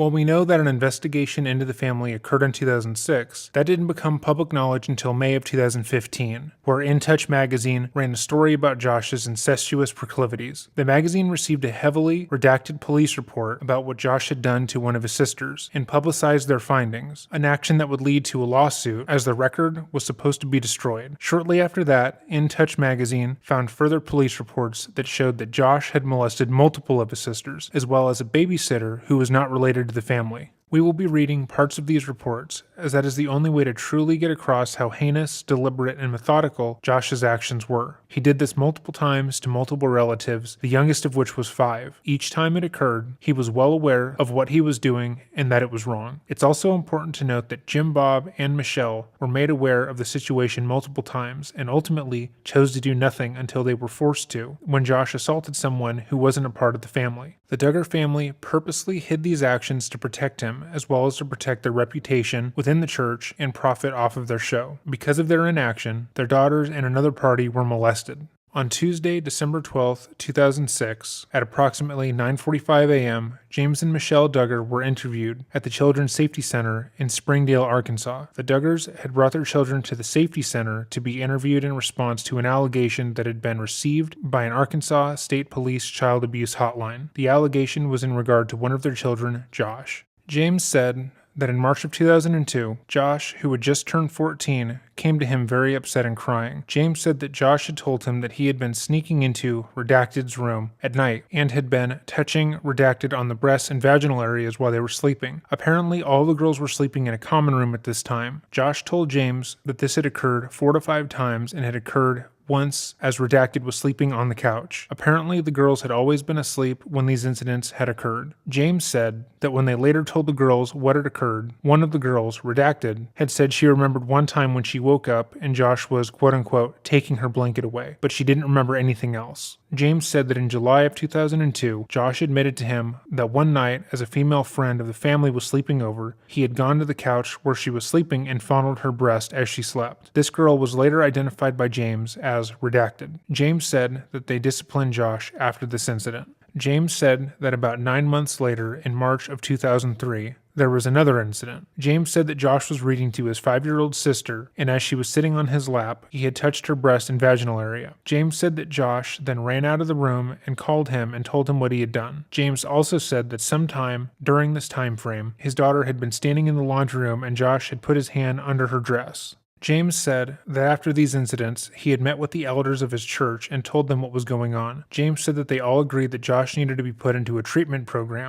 While we know that an investigation into the family occurred in 2006, that didn't become public knowledge until May of 2015, where In Touch magazine ran a story about Josh's incestuous proclivities. The magazine received a heavily redacted police report about what Josh had done to one of his sisters and publicized their findings, an action that would lead to a lawsuit as the record was supposed to be destroyed. Shortly after that, In Touch magazine found further police reports that showed that Josh had molested multiple of his sisters, as well as a babysitter who was not related to the family. We will be reading parts of these reports, as that is the only way to truly get across how heinous, deliberate, and methodical Josh's actions were. He did this multiple times to multiple relatives, the youngest of which was 5. Each time it occurred, he was well aware of what he was doing and that it was wrong. It's also important to note that Jim Bob and Michelle were made aware of the situation multiple times and ultimately chose to do nothing until they were forced to, when Josh assaulted someone who wasn't a part of the family. The Duggar family purposely hid these actions to protect him, as well as to protect their reputation within the church and profit off of their show. Because of their inaction, their daughters and another party were molested. On Tuesday, December 12, 2006, at approximately 9:45 a.m., James and Michelle Duggar were interviewed at the Children's Safety Center in Springdale, Arkansas. The Duggars had brought their children to the Safety Center to be interviewed in response to an allegation that had been received by an Arkansas State Police Child Abuse Hotline. The allegation was in regard to one of their children, Josh. James said that in March of 2002, Josh, who had just turned 14, came to him very upset and crying. James said that Josh had told him that he had been sneaking into Redacted's room at night and had been touching Redacted on the breasts and vaginal areas while they were sleeping. Apparently, all the girls were sleeping in a common room at this time. Josh told James that this had occurred 4 to 5 times and had occurred once as Redacted was sleeping on the couch. Apparently, the girls had always been asleep when these incidents had occurred. James said that when they later told the girls what had occurred, one of the girls, Redacted, had said she remembered one time when she woke up and Josh was quote-unquote taking her blanket away, but she didn't remember anything else. James said that in July of 2002, Josh admitted to him that one night, as a female friend of the family was sleeping over, he had gone to the couch where she was sleeping and fondled her breast as she slept. This girl was later identified by James as Redacted. James said that they disciplined Josh after this incident. James said that about 9 months later, in March of 2003, there was another incident. James said that Josh was reading to his 5-year-old sister, and as she was sitting on his lap, he had touched her breast and vaginal area. James said that Josh then ran out of the room and called him and told him what he had done. James also said that sometime during this time frame, his daughter had been standing in the laundry room and Josh had put his hand under her dress. James said that after these incidents, he had met with the elders of his church and told them what was going on. James said that they all agreed that Josh needed to be put into a treatment program